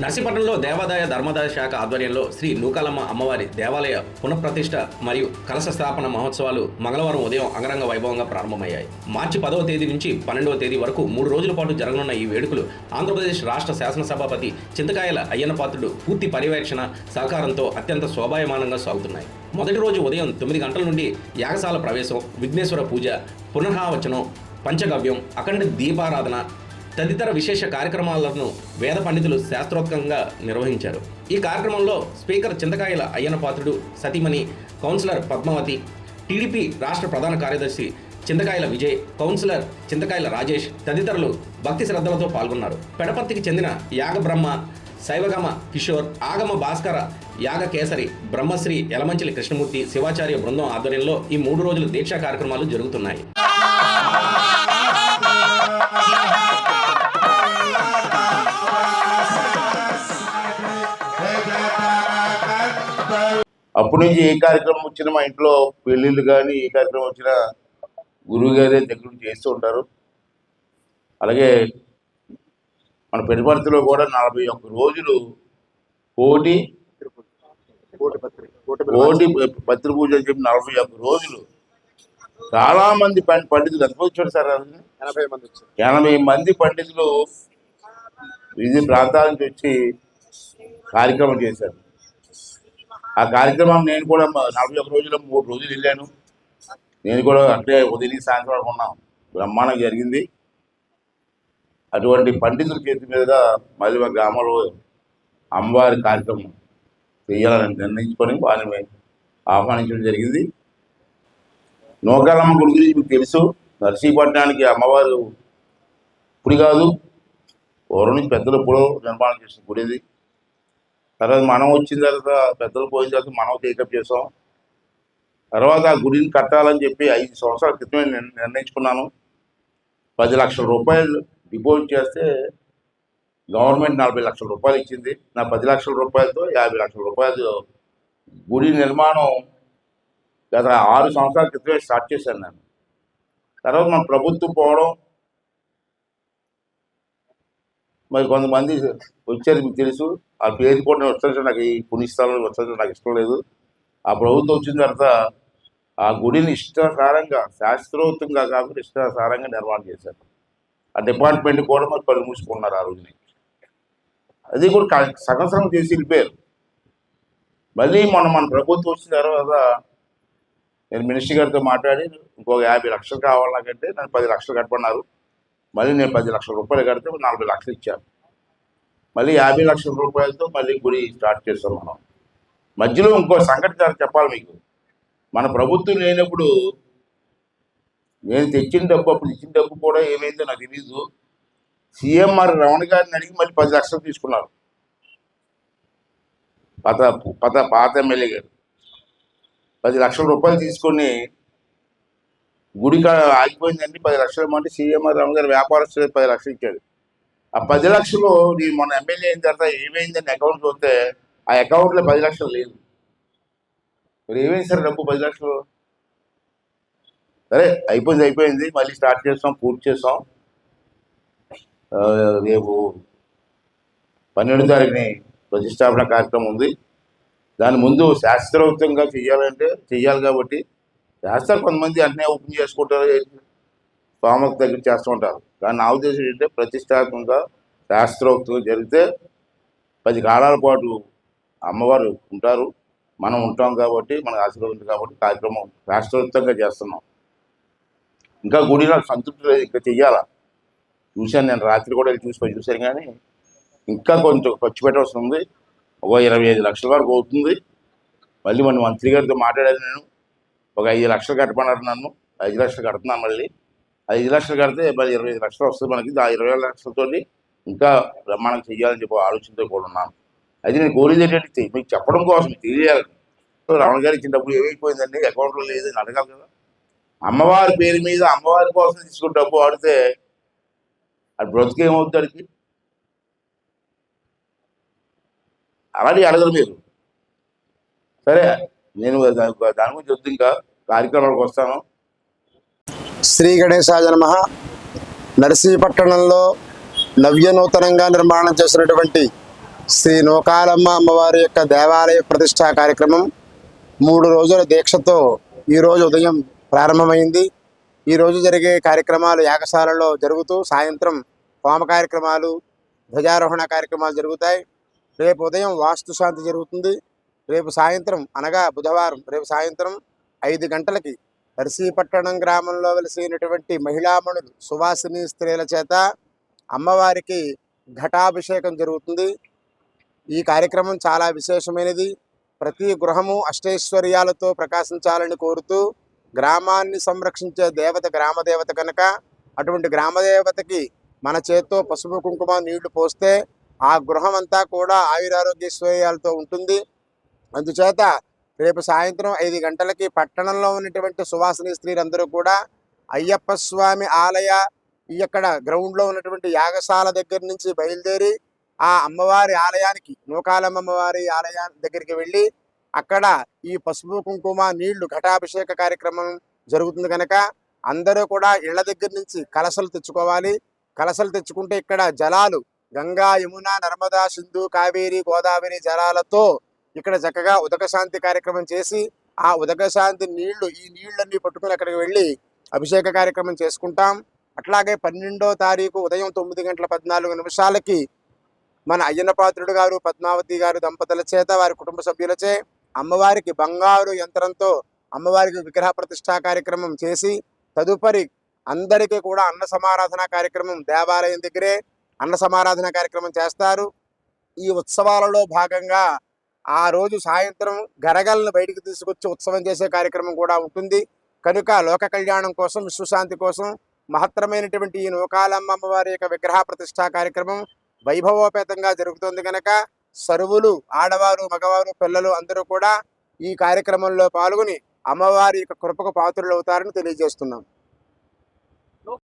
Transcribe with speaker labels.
Speaker 1: నర్సీపట్నంలో దేవాదాయ ధర్మాదాయ శాఖ ఆధ్వర్యంలో శ్రీ నూకాలమ్మ అమ్మవారి దేవాలయ పునఃప్రతిష్ఠ మరియు కలశ స్థాపన మహోత్సవాలు మంగళవారం ఉదయం అంగరంగ వైభవంగా ప్రారంభమయ్యాయి. మార్చి 10వ తేదీ నుంచి 12వ తేదీ వరకు 3 రోజుల పాటు జరగనున్న ఈ వేడుకలు ఆంధ్రప్రదేశ్ రాష్ట్ర శాసనసభాపతి చింతకాయల అయ్యన్న పాత్రుడు పూర్తి పర్యవేక్షణ సహకారంతో అత్యంత శోభాయమానంగా సాగుతున్నాయి. మొదటి రోజు ఉదయం 9 గంటల నుండి యాగశాల ప్రవేశం, విఘ్నేశ్వర పూజ, పునరావచనం, పంచగవ్యం, అఖండ దీపారాధన తదితర విశేష కార్యక్రమాలను వేద పండితులు శాస్త్రోక్తంగా నిర్వహించారు. ఈ కార్యక్రమంలో స్పీకర్ చింతకాయల అయ్యన్న పాత్రుడు, సతీమణి కౌన్సిలర్ పద్మావతి, టీడీపీ రాష్ట్ర ప్రధాన కార్యదర్శి చింతకాయల విజయ్, కౌన్సిలర్ చింతకాయల రాజేష్ తదితరులు భక్తి శ్రద్ధలతో పాల్గొన్నారు. పెడపర్తికి చెందిన యాగ బ్రహ్మ, శైవగమ కిషోర్, ఆగమ భాస్కర, యాగ కేసరి, బ్రహ్మశ్రీ యలమంచిలి కృష్ణమూర్తి శివాచార్య బృందం ఆధ్వర్యంలో ఈ 3 రోజుల దీక్షా కార్యక్రమాలు జరుగుతున్నాయి.
Speaker 2: అప్పటి నుంచి ఏ కార్యక్రమం వచ్చినా మా ఇంట్లో పెళ్ళిళ్ళు కానీ ఏ కార్యక్రమం వచ్చినా గురువు గారే దగ్గర చేస్తూ ఉంటారు. అలాగే మన పెరుపర్తిలో కూడా 41 రోజులు కోటి పత్రి పూజ అని చెప్పి 41 రోజులు చాలా మంది పండితులు ఎంత వచ్చాడు సార్? 80 మంది పండితులు వివిధ ప్రాంతాల నుంచి వచ్చి కార్యక్రమం చేశారు. ఆ కార్యక్రమం నేను కూడా 41 రోజులు 3 రోజులు వెళ్ళాను. నేను కూడా అంటే ఉదయం సాయంత్రం వరకు ఉన్నాం. బ్రహ్మాండంగా జరిగింది. అటువంటి పండితుల చేతి మీద మళ్ళీ మా గ్రామంలో అమ్మవారి కార్యక్రమం చేయాలని నిర్ణయించుకొని వారిని ఆహ్వానించడం జరిగింది. నూకాలమ్మ గుడి గురించి మీకు తెలుసు. నర్సీపట్నానికి అమ్మవారు ఇప్పుడు కాదు, పూర్వం నుంచి పెద్దలు ఎప్పుడో నిర్మాణం చేసిన గుడి ఇది. తర్వాత మనం వచ్చిన తర్వాత పెద్దలు పోయిన తర్వాత మనం టేకప్ చేసాం. తర్వాత ఆ గుడిని కట్టాలని చెప్పి 5 సంవత్సరాల క్రితమే నిర్ణయించుకున్నాను. 10 లక్షల రూపాయలు డిపాజిట్ చేస్తే గవర్నమెంట్ 40 లక్షల రూపాయలు ఇచ్చింది. నా 10 లక్షల రూపాయలతో 50 లక్షల రూపాయలు గుడి నిర్మాణం గత 6 సంవత్సరాల క్రితమే స్టార్ట్ చేశాను నేను. తర్వాత మన ప్రభుత్వం పోవడం, మరి కొంతమంది వచ్చారు, మీకు తెలుసు. ఆ పేరు కూడా వచ్చేసి నాకు ఈ పుణ్యస్థలాలు వచ్చేసి నాకు ఇష్టం లేదు. ఆ ప్రభుత్వం వచ్చిన తర్వాత ఆ గుడిని ఇష్టాసారంగా, శాస్త్రోక్తంగా కాకుండా ఇష్టాసారంగా నిర్మాణం చేశారు. ఆ డిపార్ట్మెంట్ కూడా మరి పని మూసుకున్నారు ఆ రోజుని. అది కూడా సగం చేసి వెళ్ళిపోయారు. మళ్ళీ మన ప్రభుత్వం వచ్చిన తర్వాత నేను మినిస్టర్ గారితో మాట్లాడి ఇంకొక 50 లక్షలు కావాలి నాకంటే నన్ను 10 లక్షలు కట్టమన్నారు. మళ్ళీ నేను 10 లక్షల రూపాయలు కడితే 40 లక్షలు ఇచ్చాను. మళ్ళీ 50 లక్షల రూపాయలతో మళ్ళీ గుడి స్టార్ట్ చేస్తాం మనం. మధ్యలో ఇంకో సంఘటన చెప్పాలి మీకు. మన ప్రభుత్వం లేనప్పుడు నేను తెచ్చిన డబ్బు, అప్పుడు ఇచ్చిన డబ్బు కూడా ఏమైందో నాకు తెలీదు. సీఎంఆర్ రమణ గారిని అడిగి మళ్ళీ 10 లక్షలు తీసుకున్నారు. పాత ఎమ్మెల్యే గారు 10 లక్షల రూపాయలు తీసుకొని గుడి ఆగిపోయిందండి, 10 లక్షలు ఇవ్వమంటే సీఎంఆర్ రమణ గారు వ్యాపారస్తులు 10 లక్షలు ఇచ్చాడు. ఆ 10 లక్షలు నేను మొన్న ఎమ్మెల్యే అయిన తర్వాత ఏమైందని అకౌంట్ చూస్తే ఆ అకౌంట్లో 10 లక్షలు లేదు. మరి ఏమైంది సార్ డబ్బు 10 లక్షలు? సరే అయిపోయింది. మళ్ళీ స్టార్ట్ చేస్తాం, పూర్తి చేస్తాం. రేపు 12వ తారీఖుని ప్రతిష్టాపన కార్యక్రమం ఉంది. దాని ముందు శాస్త్రోక్తంగా చెయ్యాలి కాబట్టి చేస్తారు. కొంతమంది అన్నీ ఓపెన్ చేసుకుంటారు, స్వామికి దగ్గర చేస్తూ ఉంటారు. కానీ నా ఉద్దేశం ఏంటంటే ప్రతిష్టాత్మకంగా శాస్త్రోక్తంగా జరిగితే 10 కాలాల పాటు అమ్మవారు ఉంటారు, మనం ఉంటాం కాబట్టి మనకు ఆశీర్వాదం కాబట్టి కార్యక్రమం శాస్త్రోక్తంగా చేస్తున్నాం. ఇంకా గుడి నాకు సంతృప్తి లేదు, ఇంకా చెయ్యాలా. చూశాను, నేను రాత్రి కూడా చూశాను. కానీ ఇంకా కొంచెం ఖర్చు పెట్టవలసి ఉంది. ఒక 25 లక్షల వరకు అవుతుంది. మళ్ళీ మన మంత్రి గారితో మాట్లాడాను నేను. ఒక 5 లక్షలు కట్టమన్నారు నన్ను. 5 లక్షలు కడుతున్నాను. మళ్ళీ 5 లక్షలు కడితే మరి 25 లక్షలు వస్తుంది మనకి. ఆ 20 లక్షలతో ఇంకా బ్రహ్మాండం చెయ్యాలని చెప్పి ఆలోచనతో కూడా ఉన్నాను. అది నేను కోరేది ఏంటంటే మీకు చెప్పడం కోసం తెలియాలి. రమణ గారు ఇచ్చిన డబ్బులు ఏమైపోయిందండి, అకౌంట్లో లేదని అడగాలి కదా. అమ్మవారి పేరు మీద అమ్మవారి కోసం తీసుకున్న డబ్బు ఆడితే అది బ్రతుకేమవుతాడికి? అలాంటివి అడగరు మీరు. సరే, నేను దాని గురించి వద్దు, ఇంకా కార్యక్రమాలకు వస్తాను.
Speaker 3: శ్రీ గణేశాయ నమః. నర్సీపట్టణంలో నవ్యనూతనంగా నిర్మాణం చేసినటువంటి శ్రీ నూకాలమ్మ అమ్మవారి యొక్క దేవాలయ ప్రతిష్టా కార్యక్రమం 3 రోజుల దీక్షతో ఈరోజు ఉదయం ప్రారంభమైంది. ఈరోజు జరిగే కార్యక్రమాలు యాగశాలలో జరుగుతూ సాయంత్రం హోమ కార్యక్రమాలు, ధ్వజారోహణ కార్యక్రమాలు జరుగుతాయి. రేపు ఉదయం వాస్తు శాంతి జరుగుతుంది. రేపు సాయంత్రం అనగా బుధవారం రేపు సాయంత్రం 5 గంటలకి దర్శీపట్టణం గ్రామంలో వెలిసినటువంటి మహిళామణులు సువాసిని స్త్రీల చేత అమ్మవారికి ఘటాభిషేకం జరుగుతుంది. ఈ కార్యక్రమం చాలా విశేషమైనది. ప్రతి గృహము అష్టైశ్వర్యాలతో ప్రకాశించాలని కోరుతూ గ్రామాన్ని సంరక్షించే దేవత గ్రామదేవత కనుక అటువంటి గ్రామదేవతకి మన చేత్తో పసుపు కుంకుమ నీళ్లు పోస్తే ఆ గృహం అంతా కూడా ఆయురారోగ్యైశ్వర్యాలతో ఉంటుంది. అందుచేత రేపు సాయంత్రం 5 గంటలకి పట్టణంలో ఉన్నటువంటి సువాసిని స్త్రీలందరూ కూడా అయ్యప్ప స్వామి ఆలయ ఇక్కడ గ్రౌండ్లో ఉన్నటువంటి యాగశాల దగ్గర నుంచి బయలుదేరి ఆ అమ్మవారి ఆలయానికి నూకాలమ్మ అమ్మవారి ఆలయానికి దగ్గరికి వెళ్ళి అక్కడ ఈ పసుపు కుంకుమ నీళ్లు ఘటాభిషేక కార్యక్రమం జరుగుతుంది కనుక అందరూ కూడా ఇళ్ల దగ్గర నుంచి కలశలు తెచ్చుకోవాలి. కలశలు తెచ్చుకుంటే ఇక్కడ జలాలు గంగా, యమున, నర్మదా, సింధు, కావేరి, గోదావరి జలాలతో ఇక్కడ చక్కగా ఉదక శాంతి కార్యక్రమం చేసి ఆ ఉదక శాంతి నీళ్లు ఈ నీళ్ళన్నీ పట్టుకుని అక్కడికి వెళ్ళి అభిషేక కార్యక్రమం చేసుకుంటాం. అట్లాగే 12వ తారీఖు ఉదయం 9:14 మన అయ్యన్నపాత్రుడు గారు, పద్మావతి గారు దంపతుల చేత వారి కుటుంబ సభ్యులచే అమ్మవారికి బంగారు యంత్రంతో అమ్మవారికి విగ్రహ ప్రతిష్టా కార్యక్రమం చేసి తదుపరి అందరికీ కూడా అన్న సమారాధన కార్యక్రమం దేవాలయం దగ్గరే అన్న సమారాధన కార్యక్రమం చేస్తారు. ఈ ఉత్సవాలలో భాగంగా ఆ రోజు సాయంత్రం గరగలను బయటికి తీసుకొచ్చి ఉత్సవం చేసే కార్యక్రమం కూడా ఉంటుంది. కనుక లోక కళ్యాణం కోసం, విశ్వశాంతి కోసం మహత్తరమైనటువంటి ఈ నూకాలమ్మ అమ్మవారి యొక్క విగ్రహ ప్రతిష్టా కార్యక్రమం వైభవోపేతంగా జరుగుతుంది కనుక సరువులు, ఆడవారు, మగవారు, పిల్లలు అందరూ కూడా ఈ కార్యక్రమంలో పాల్గొని అమ్మవారి యొక్క కృపకు పాత్రులు అవుతారని తెలియజేస్తున్నాం.